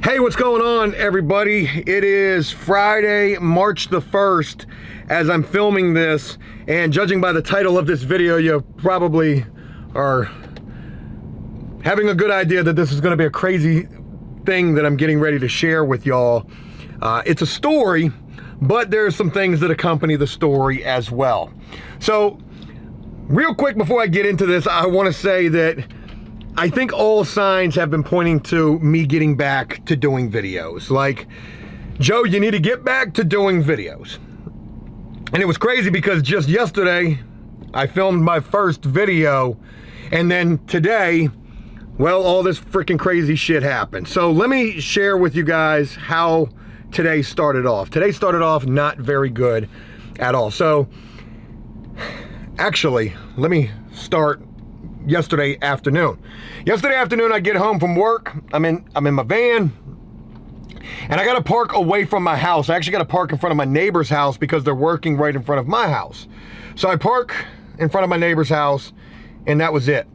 Hey, what's going on, everybody? It is Friday, March the 1st, as I'm filming this, and judging by the title of this video, you probably are having a good idea that this is going to be a crazy thing that I'm getting ready to share with y'all. It's a story, but there's some things that accompany the story as well. So, real quick before I get into this, I want to say that I think all signs have been pointing to me getting back to doing videos. Like, Joe, you need to get back to doing videos. And it was crazy because just yesterday, I filmed my first video, and then today, well, all this freaking crazy shit happened. So let me share with you guys how today started off. Today started off not very good at all. So, actually, let me start yesterday afternoon. Yesterday afternoon, I get home from work. I'm in my van, and I got to park away from my house. I actually got to park in front of my neighbor's house because they're working right in front of my house. So I park in front of my neighbor's house, and that was it.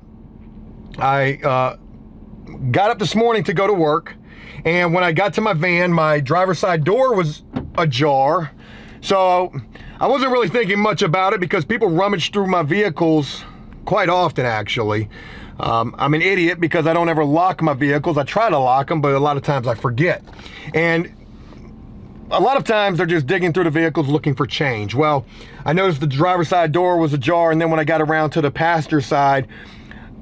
I got up this morning to go to work, and when I got to my van, my driver's side door was ajar. So I wasn't really thinking much about it because people rummage through my vehicles quite often, actually. I'm an idiot because I don't ever lock my vehicles. I try to lock them, but a lot of times I forget. And a lot of times they're just digging through the vehicles looking for change. Well, I noticed the driver's side door was ajar, and then when I got around to the passenger side,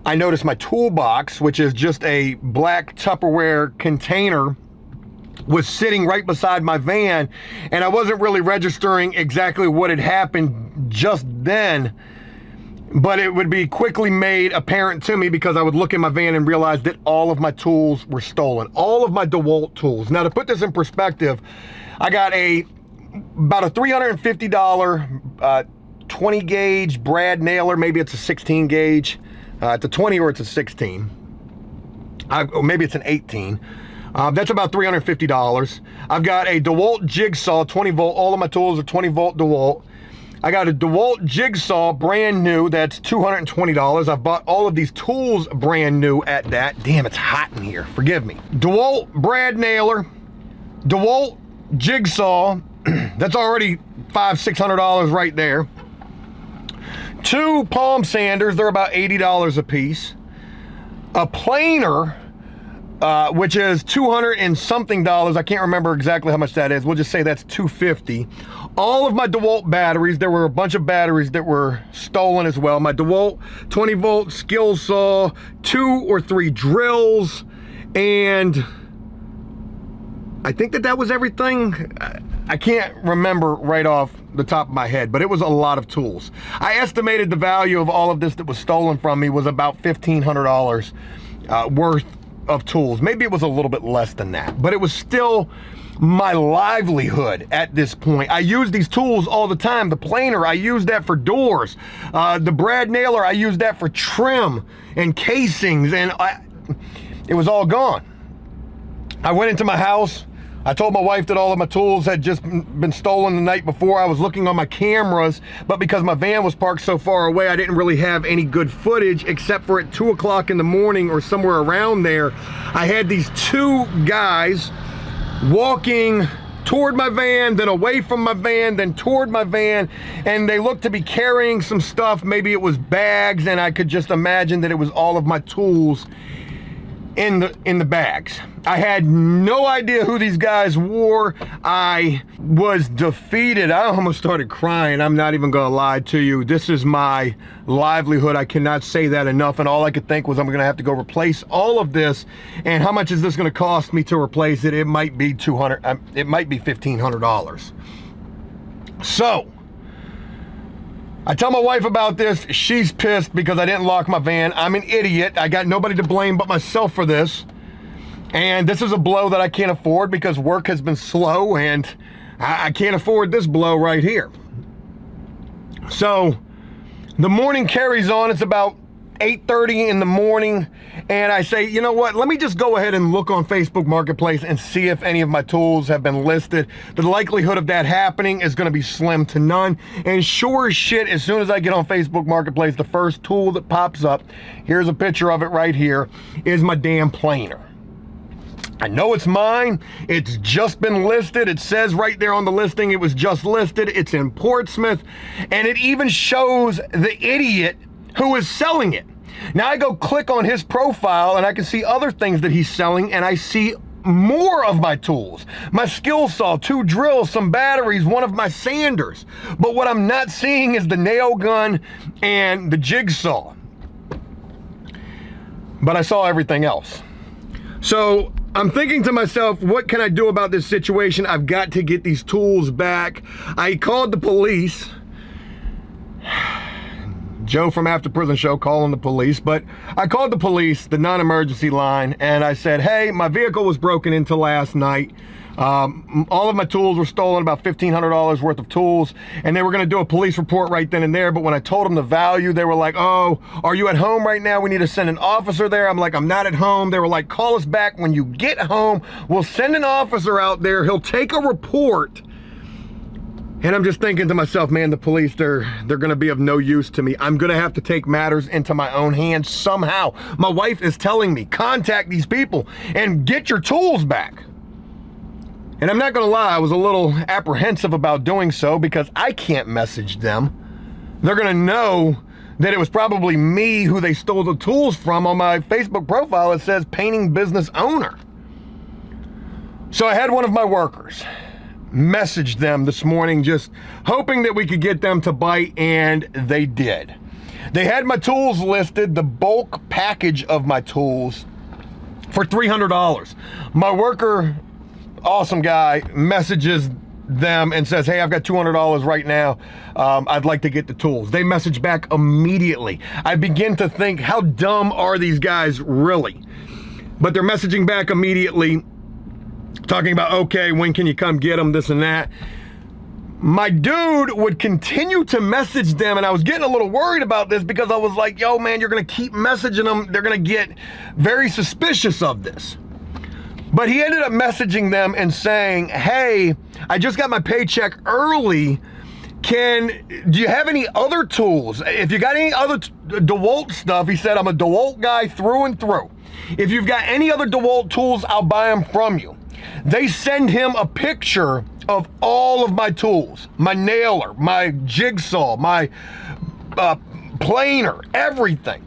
I noticed my toolbox, which is just a black Tupperware container, was sitting right beside my van, and I wasn't really registering exactly what had happened just then. But it would be quickly made apparent to me because I would look in my van and realize that all of my tools were stolen. All of my DeWalt tools. Now, to put this in perspective, I got about a $350 20 gauge brad nailer. Maybe it's a 16 gauge. It's a 20 or it's a 16. Or maybe it's an 18. That's about $350. I've got a DeWalt jigsaw, 20 volt. All of my tools are 20 volt DeWalt. I got a DeWalt jigsaw, brand new, that's $220. I've bought all of these tools brand new at that. Damn, it's hot in here, forgive me. DeWalt brad nailer, DeWalt jigsaw, that's already $500–600 right there. 2 palm sanders, they're about $80 a piece. A planer, which is $200 and something. I can't remember exactly how much that is. We'll just say that's $250. All of my DeWalt batteries, there were a bunch of batteries that were stolen as well. My DeWalt 20 volt skill saw, 2 or 3 drills, and I think that was everything. I can't remember right off the top of my head, but it was a lot of tools. I estimated the value of all of this that was stolen from me was about $1,500 worth of tools. Maybe it was a little bit less than that, but it was still my livelihood at this point. I use these tools all the time. The planer, I use that for doors. The brad nailer, I use that for trim and casings, and it was all gone. I went into my house. I told my wife that all of my tools had just been stolen the night before. I was looking on my cameras, but because my van was parked so far away, I didn't really have any good footage except for at 2 o'clock in the morning or somewhere around there. I had these 2 guys walking toward my van, then away from my van, then toward my van, and they looked to be carrying some stuff. Maybe it was bags, and I could just imagine that it was all of my tools in the bags. I had no idea who these guys were. I was defeated. I almost started crying. I'm not even gonna lie to you. This is my livelihood. I cannot say that enough, and all I could think was I'm gonna have to go replace all of this, and how much is this gonna cost me to replace it? It might be $200, it might be $1,500. So I tell my wife about this. She's pissed because I didn't lock my van. I'm an idiot. I got nobody to blame but myself for this. And this is a blow that I can't afford because work has been slow, and I can't afford this blow right here. So the morning carries on. It's about 8:30 in the morning, and I say, you know what, let me just go ahead and look on Facebook Marketplace and see if any of my tools have been listed. The likelihood of that happening is going to be slim to none, and sure as shit, as soon as I get on Facebook Marketplace, the first tool that pops up, here's a picture of it right here, is my damn planer. I know it's mine. It's just been listed. It says right there on the listing it was just listed. It's in Portsmouth. And it even shows the idiot who is selling it. Now I go click on his profile and I can see other things that he's selling, and I see more of my tools. My skill saw, 2 drills, some batteries, one of my sanders. But what I'm not seeing is the nail gun and the jigsaw. But I saw everything else. So I'm thinking to myself, what can I do about this situation? I've got to get these tools back. I called the police. Joe from AfterPrisonShow calling the police, but I called the police, the non-emergency line, and I said, hey, my vehicle was broken into last night. All of my tools were stolen, about $1,500 worth of tools, and they were gonna do a police report right then and there, but when I told them the value, they were like, oh, are you at home right now? We need to send an officer there. I'm like, I'm not at home. They were like, call us back when you get home. We'll send an officer out there. He'll take a report. And I'm just thinking to myself, man, the police, they're gonna be of no use to me. I'm gonna have to take matters into my own hands somehow. My wife is telling me, contact these people and get your tools back. And I'm not gonna lie, I was a little apprehensive about doing so because I can't message them. They're gonna know that it was probably me who they stole the tools from. On my Facebook profile, it says painting business owner. So I had one of my workers messaged them this morning, just hoping that we could get them to bite, and they did. They had my tools listed, the bulk package of my tools, for $300. My worker, awesome guy, messages them and says, hey, I've got $200 right now. I'd like to get the tools. They message back immediately. I begin to think, how dumb are these guys really? But they're messaging back immediately, talking about, okay, when can you come get them, this and that. My dude would continue to message them, and I was getting a little worried about this because I was like, yo, man, you're gonna keep messaging them. They're gonna get very suspicious of this. But he ended up messaging them and saying, hey, I just got my paycheck early. Do you have any other tools? If you got any other DeWalt stuff, he said, I'm a DeWalt guy through and through. If you've got any other DeWalt tools, I'll buy them from you. They send him a picture of all of my tools, my nailer, my jigsaw, my planer, everything.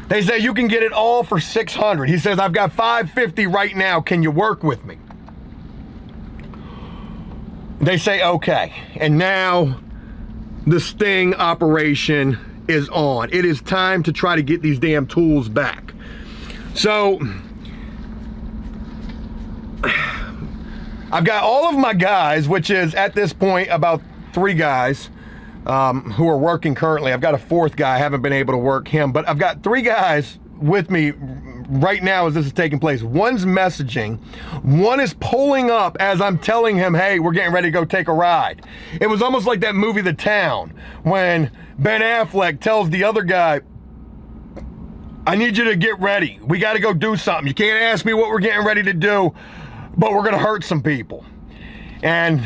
They say, you can get it all for $600. He says, I've got $550 right now. Can you work with me? They say, okay. And now the sting operation is on. It is time to try to get these damn tools back. So I've got all of my guys, which is at this point about 3 guys who are working currently. I've got a 4th guy. I haven't been able to work him, but I've got 3 guys with me right now as this is taking place. One's messaging, one is pulling up as I'm telling him, hey, we're getting ready to go take a ride. It was almost like that movie, The Town, when Ben Affleck tells the other guy, I need you to get ready. We got to go do something. You can't ask me what we're getting ready to do, but we're going to hurt some people. And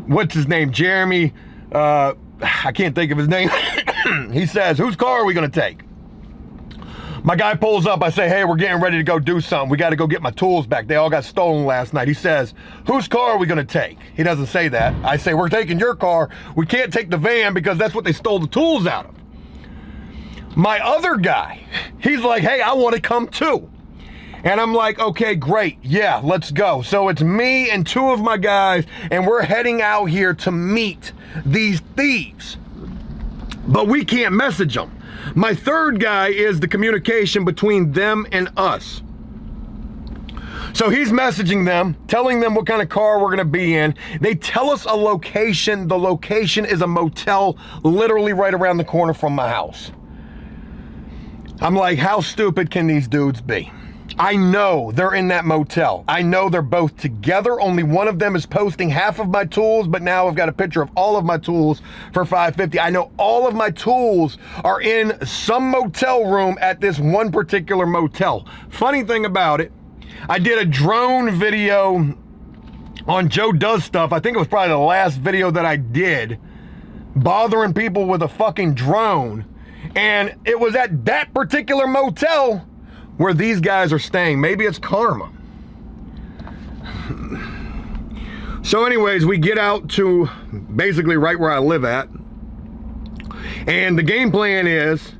what's his name? Jeremy, I can't think of his name. He says, whose car are we going to take? My guy pulls up. I say, hey, we're getting ready to go do something. We got to go get my tools back. They all got stolen last night. He says, whose car are we going to take? He doesn't say that. I say, we're taking your car. We can't take the van because that's what they stole the tools out of. My other guy, he's like, hey, I want to come too. And I'm like, okay, great. Yeah, let's go. So it's me and 2 of my guys, and we're heading out here to meet these thieves. But we can't message them. My 3rd guy is the communication between them and us. So he's messaging them, telling them what kind of car we're gonna be in. They tell us a location. The location is a motel literally right around the corner from my house. I'm like, how stupid can these dudes be? I know they're in that motel. I know they're both together. Only one of them is posting half of my tools, but now I've got a picture of all of my tools for $550. I know all of my tools are in some motel room at this one particular motel. Funny thing about it, I did a drone video on Joe Does Stuff. I think it was probably the last video that I did, bothering people with a fucking drone. And it was at that particular motel where these guys are staying. Maybe it's karma. So anyways, we get out to basically right where I live at. And the game plan is,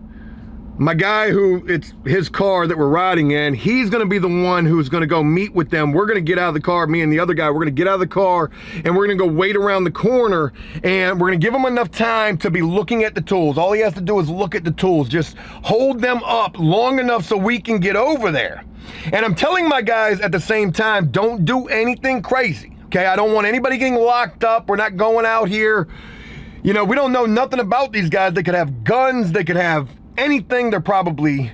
my guy who, it's his car that we're riding in, he's gonna be the one who's gonna go meet with them. We're gonna get out of the car, me and the other guy, we're gonna get out of the car and we're gonna go wait around the corner, and we're gonna give him enough time to be looking at the tools. All he has to do is look at the tools. Just hold them up long enough so we can get over there. And I'm telling my guys at the same time, don't do anything crazy, okay? I don't want anybody getting locked up. We're not going out here. You know, we don't know nothing about these guys. They could have guns, they could have anything. They're probably,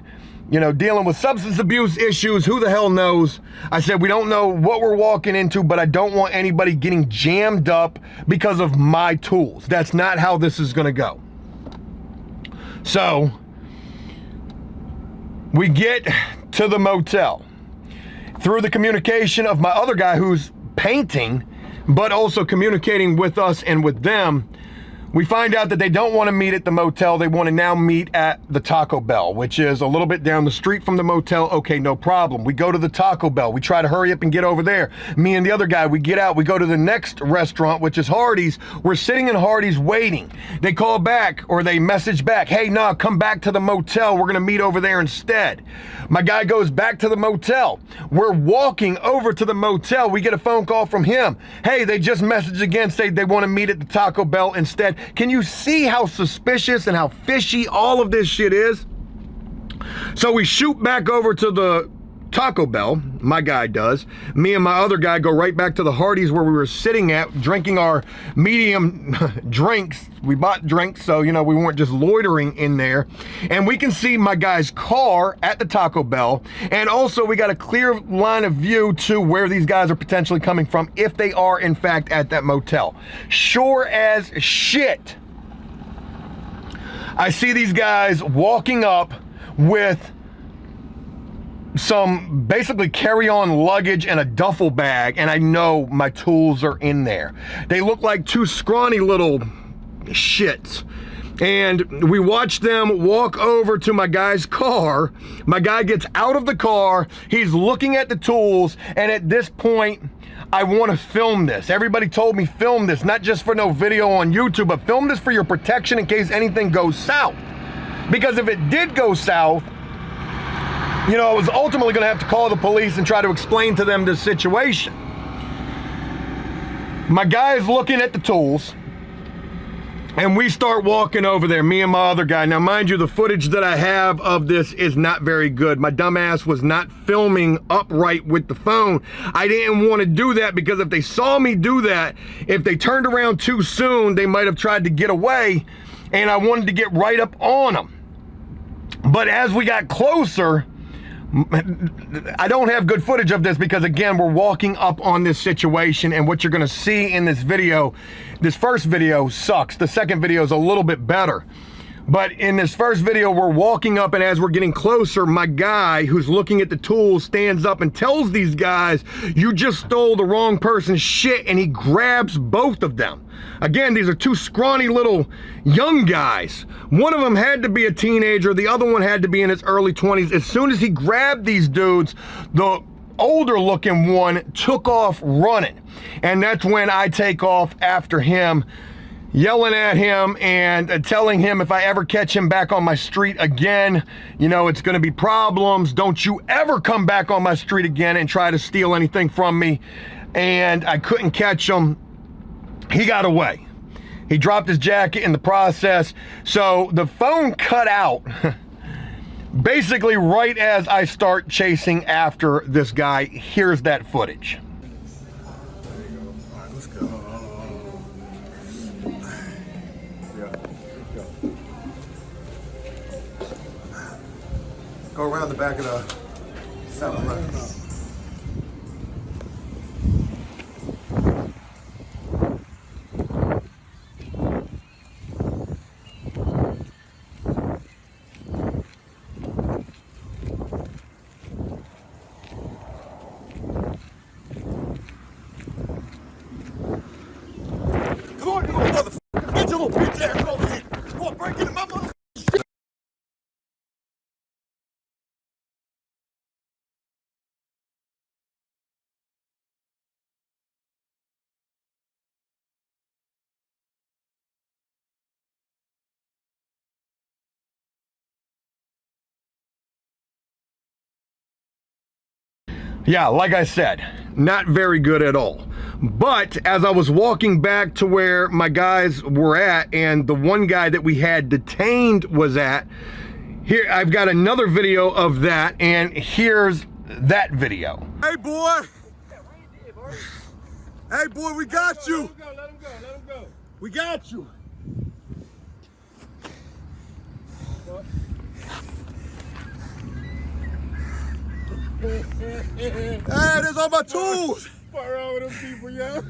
you know, dealing with substance abuse issues. Who the hell knows? I said, we don't know what we're walking into, but I don't want anybody getting jammed up because of my tools. That's not how this is gonna go. So, we get to the motel through the communication of my other guy who's painting, but also communicating with us and with them. We find out that they don't want to meet at the motel. They want to now meet at the Taco Bell, which is a little bit down the street from the motel. Okay, no problem. We go to the Taco Bell. We try to hurry up and get over there. Me and the other guy, we get out. We go to the next restaurant, which is Hardee's. We're sitting in Hardee's waiting. They call back, or they message back, hey, nah, come back to the motel. We're going to meet over there instead. My guy goes back to the motel. We're walking over to the motel. We get a phone call from him. Hey, they just messaged again, say they want to meet at the Taco Bell instead. Can you see how suspicious and how fishy all of this shit is? So we shoot back over to the Taco Bell, my guy does. Me and my other guy go right back to the Hardee's where we were sitting at, drinking our medium drinks. We bought drinks, so, you know, we weren't just loitering in there. And we can see my guy's car at the Taco Bell. And also we got a clear line of view to where these guys are potentially coming from, if they are in fact at that motel. Sure as shit, I see these guys walking up with some basically carry-on luggage and a duffel bag, and I know my tools are in there. They look like two scrawny little shits. And we watch them walk over to my guy's car. My guy gets out of the car, he's looking at the tools, and at this point, I want to film this. Everybody told me film this, not just for no video on YouTube, but film this for your protection in case anything goes south. Because if it did go south, you know, I was ultimately gonna have to call the police and try to explain to them this situation. My guy is looking at the tools, and we start walking over there, me and my other guy. Now, mind you, the footage that I have of this is not very good. My dumbass was not filming upright with the phone. I didn't want to do that because if they saw me do that, if they turned around too soon, they might have tried to get away, and I wanted to get right up on them. But as we got closer, I don't have good footage of this because, again, we're walking up on this situation, and what you're gonna see in this video, this first video sucks. The second video is a little bit better. But in this first video, we're walking up, and as we're getting closer, my guy who's looking at the tools stands up and tells these guys, you just stole the wrong person's shit, and he grabs both of them. Again, these are two scrawny little young guys. One of them had to be a teenager, the other one had to be in his early 20s. As soon as he grabbed these dudes, the older looking one took off running. And that's when I take off after him, yelling at him and telling him if I ever catch him back on my street again, you know, it's gonna be problems. Don't you ever come back on my street again and try to steal anything from me. And I couldn't catch him. He got away. He dropped his jacket in the process. So the phone cut out basically right as I start chasing after this guy. Here's that footage. Go around the back of the 7-Eleven. Come on, you motherfucker! Get your little bitch ass over here! Come on, break into my motherfucker! Yeah, like I said, not very good at all. But as I was walking back to where my guys were at and the one guy that we had detained was at, here I've got another video of that, and here's that video. Hey boy! Hey boy, we got you! Let him go, let him go. We got you! Hey, there's all my tools! Fuck around with them people, yo.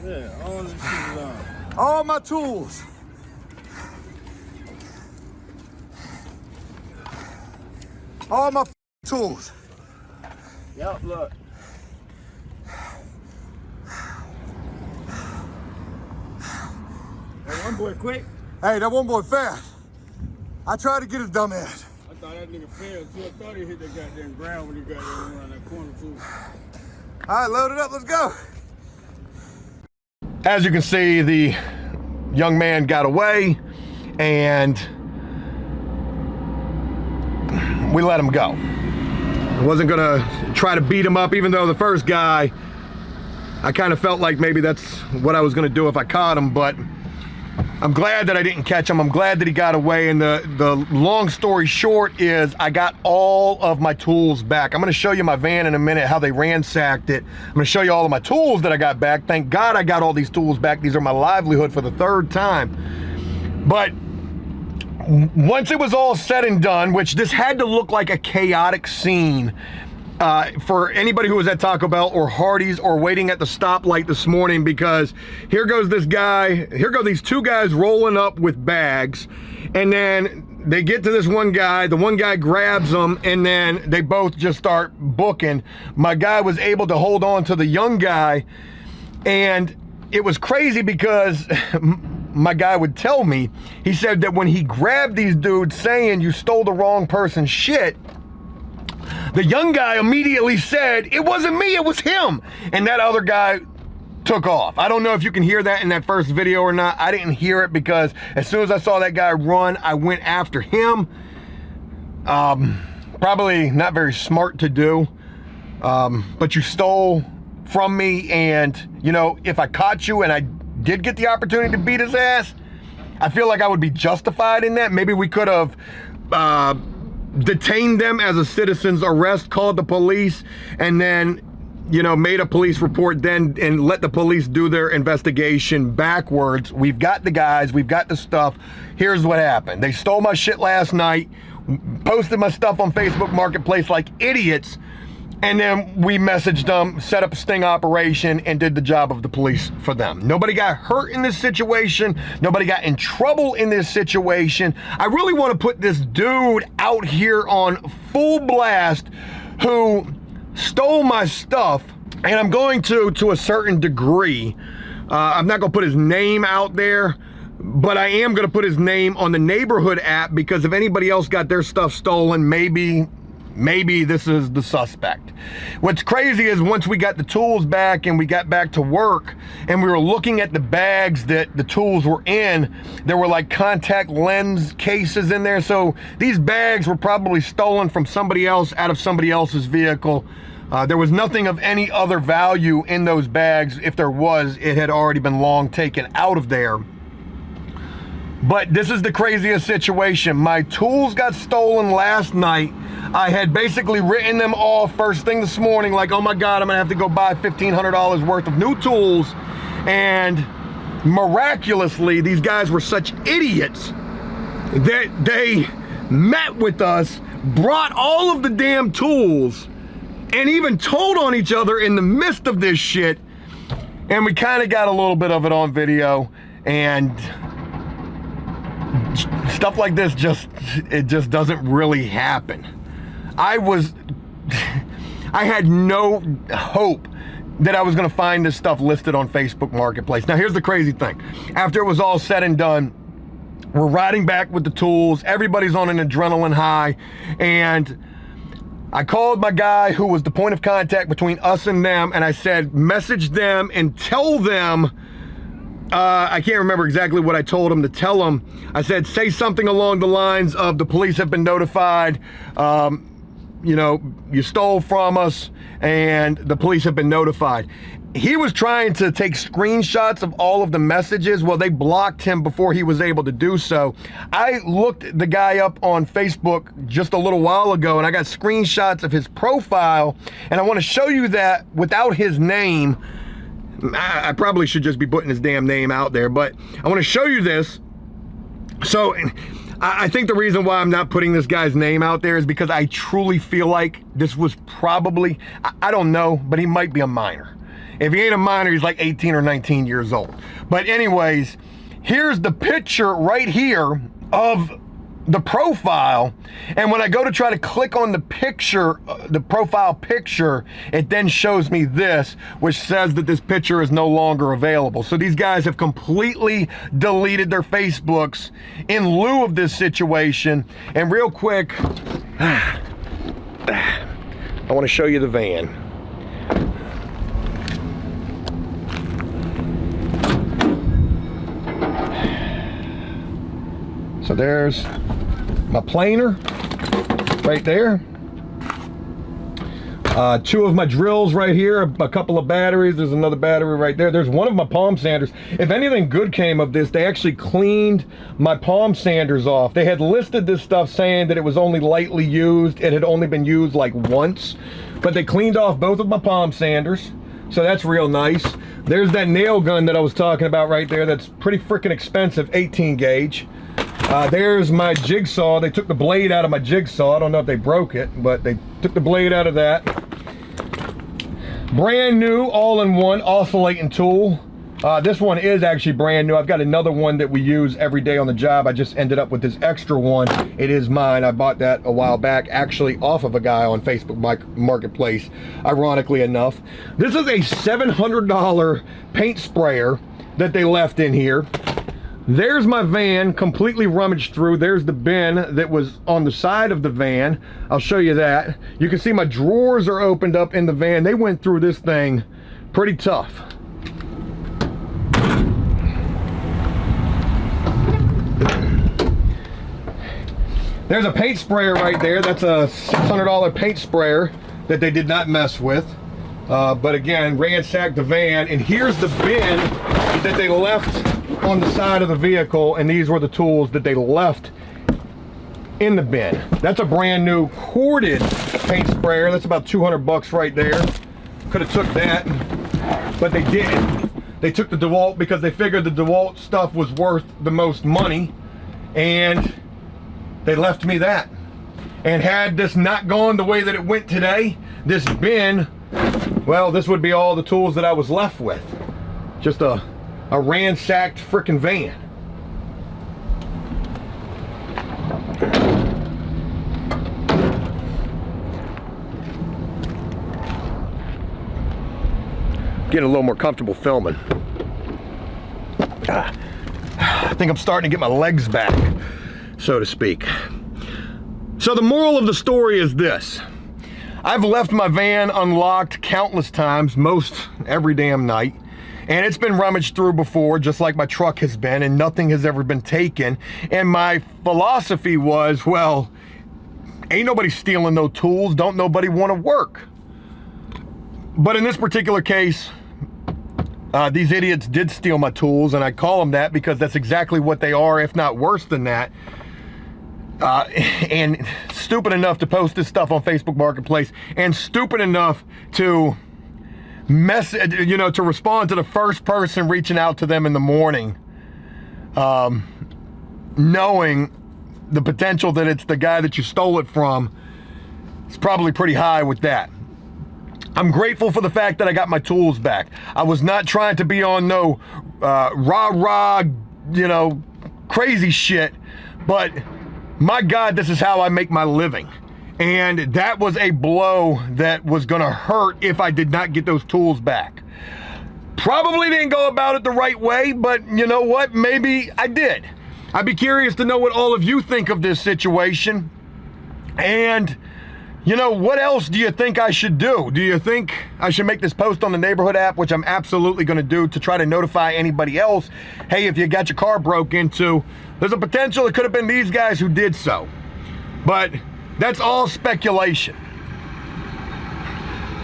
Yeah, all this shit is on. All my tools! All my tools! Yup, look. Hey, one boy quick. Hey, that one boy fast. I tried to get his dumb ass. I thought that nigga failed too. I thought he hit that goddamn ground when he got there around that corner too. All right, load it up, let's go. As you can see, the young man got away and we let him go. I wasn't gonna try to beat him up, even though the first guy, I kind of felt like maybe that's what I was gonna do if I caught him, but I'm glad that I didn't catch him. I'm glad that he got away, and the long story short is I got all of my tools back. I'm gonna show you my van in a minute, how they ransacked it. I'm gonna show you all of my tools that I got back. Thank God I got all these tools back. These are my livelihood for the third time. But once it was all said and done, which this had to look like a chaotic scene for anybody who was at Taco Bell or Hardee's or waiting at the stoplight this morning, because here goes this guy, here go these two guys rolling up with bags, and then they get to this one guy, the one guy grabs them, and then they both just start booking. My guy was able to hold on to the young guy, and it was crazy because my guy would tell me, he said that when he grabbed these dudes saying you stole the wrong person's shit, the young guy immediately said, it wasn't me, it was him. And that other guy took off. I don't know if you can hear that in that first video or not. I didn't hear it because as soon as I saw that guy run, I went after him. Probably not very smart to do, but you stole from me, and you know, if I caught you and I did get the opportunity to beat his ass, I feel like I would be justified in that. Maybe we could have detained them as a citizen's arrest, called the police, and then, you know, made a police report then and let the police do their investigation backwards. We've got the guys, we've got the stuff. Here's what happened. They stole my shit last night, posted my stuff on Facebook Marketplace like idiots, and then we messaged them, set up a sting operation, and did the job of the police for them. Nobody got hurt in this situation. Nobody got in trouble in this situation. I really want to put this dude out here on full blast who stole my stuff, and I'm going to a certain degree. I'm not going to put his name out there, but I am going to put his name on the neighborhood app, because if anybody else got their stuff stolen, maybe this is the suspect. What's crazy is once we got the tools back and we got back to work and we were looking at the bags that the tools were in, there were like contact lens cases in there. So these bags were probably stolen from somebody else out of somebody else's vehicle. There was nothing of any other value in those bags. If there was, it had already been long taken out of there. But this is the craziest situation. My tools got stolen last night. I had basically written them off first thing this morning, like, oh my God, I'm gonna have to go buy $1,500 worth of new tools. And miraculously, these guys were such idiots that they met with us, brought all of the damn tools, and even told on each other in the midst of this shit. And we kind of got a little bit of it on video, and stuff like this it just doesn't really happen. I had no hope that I was gonna find this stuff listed on Facebook Marketplace. Now here's the crazy thing. After it was all said and done, we're riding back with the tools. Everybody's on an adrenaline high, and I called my guy who was the point of contact between us and them, and I said, message them and tell them I can't remember exactly what I told him to tell him. I said, say something along the lines of the police have been notified. You know, you stole from us and the police have been notified. He was trying to take screenshots of all of the messages. Well, they blocked him before he was able to do so. I looked the guy up on Facebook just a little while ago and I got screenshots of his profile, and I want to show you that without his name. I probably should just be putting his damn name out there, but I want to show you this. So I think the reason why I'm not putting this guy's name out there is because I truly feel like this was probably, I don't know, but he might be a minor. If he ain't a minor, he's like 18 or 19 years old. But anyways, here's the picture right here of the profile. And when I go to try to click on the picture, the profile picture, it then shows me this, which says that this picture is no longer available. So these guys have completely deleted their Facebooks in lieu of this situation. And real quick, I want to show you the van. So there's my planer right there. Two of my drills right here, a couple of batteries. There's another battery right there. There's one of my palm sanders. If anything good came of this, they actually cleaned my palm sanders off. They had listed this stuff saying that it was only lightly used. It had only been used like once, but they cleaned off both of my palm sanders. So that's real nice. There's that nail gun that I was talking about right there. That's pretty freaking expensive, 18 gauge. There's my jigsaw. They took the blade out of my jigsaw. I don't know if they broke it, but they took the blade out of that. Brand new all-in-one oscillating tool. This one is actually brand new. I've got another one that we use every day on the job. I just ended up with this extra one. It is mine. I bought that a while back, actually off of a guy on Facebook Marketplace, ironically enough. This is a $700 paint sprayer that they left in here. There's my van completely rummaged through. There's the bin that was on the side of the van. I'll show you that. You can see my drawers are opened up in the van. They went through this thing pretty tough. There's a paint sprayer right there. That's a $600 paint sprayer that they did not mess with. But again, ransacked the van. And here's the bin that they left on the side of the vehicle, and these were the tools that they left in the bin. That's a brand new corded paint sprayer. That's about 200 bucks right there. Could have took that, but they didn't. They took the DeWalt because they figured the DeWalt stuff was worth the most money, and they left me that. And had this not gone the way that it went today, this bin, well, this would be all the tools that I was left with. Just a ransacked frickin' van. Getting a little more comfortable filming. I think I'm starting to get my legs back, so to speak. So the moral of the story is this. I've left my van unlocked countless times, most every damn night. And it's been rummaged through before, just like my truck has been, and nothing has ever been taken. And my philosophy was, well, ain't nobody stealing no tools, don't nobody want to work. But in this particular case, these idiots did steal my tools, and I call them that because that's exactly what they are, if not worse than that. And stupid enough to post this stuff on Facebook Marketplace, and stupid enough to message, you know, to respond to the first person reaching out to them in the morning, knowing the potential that it's the guy that you stole it from. It's probably pretty high with that. I'm grateful for the fact that I got my tools back. I was not trying to be on no rah-rah, you know, crazy shit, but my God, this is how I make my living. And that was a blow that was gonna hurt if I did not get those tools back. Probably didn't go about it the right way, but you know what? Maybe I did. I'd be curious to know what all of you think of this situation. And you know, what else do you think I should do? Do you think I should make this post on the neighborhood app, which I'm absolutely going to do, to try to notify anybody else? Hey, if you got your car broke into, there's a potential it could have been these guys who did so. But that's all speculation.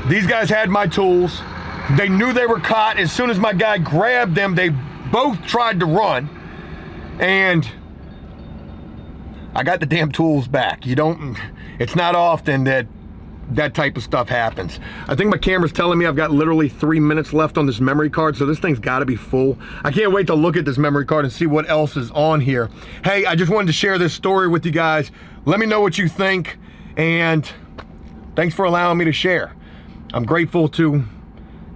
These guys had my tools. They knew they were caught. As soon as my guy grabbed them, they both tried to run. And I got the damn tools back. It's not often that that type of stuff happens. I think my camera's telling me I've got literally 3 minutes left on this memory card, so this thing's gotta be full. I can't wait to look at this memory card and see what else is on here. Hey, I just wanted to share this story with you guys. Let me know what you think, and thanks for allowing me to share. I'm grateful to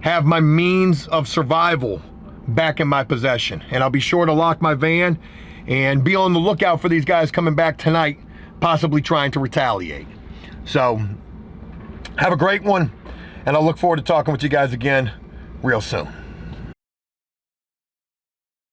have my means of survival back in my possession, and I'll be sure to lock my van and be on the lookout for these guys coming back tonight, possibly trying to retaliate. So, have a great one, and I'll look forward to talking with you guys again real soon.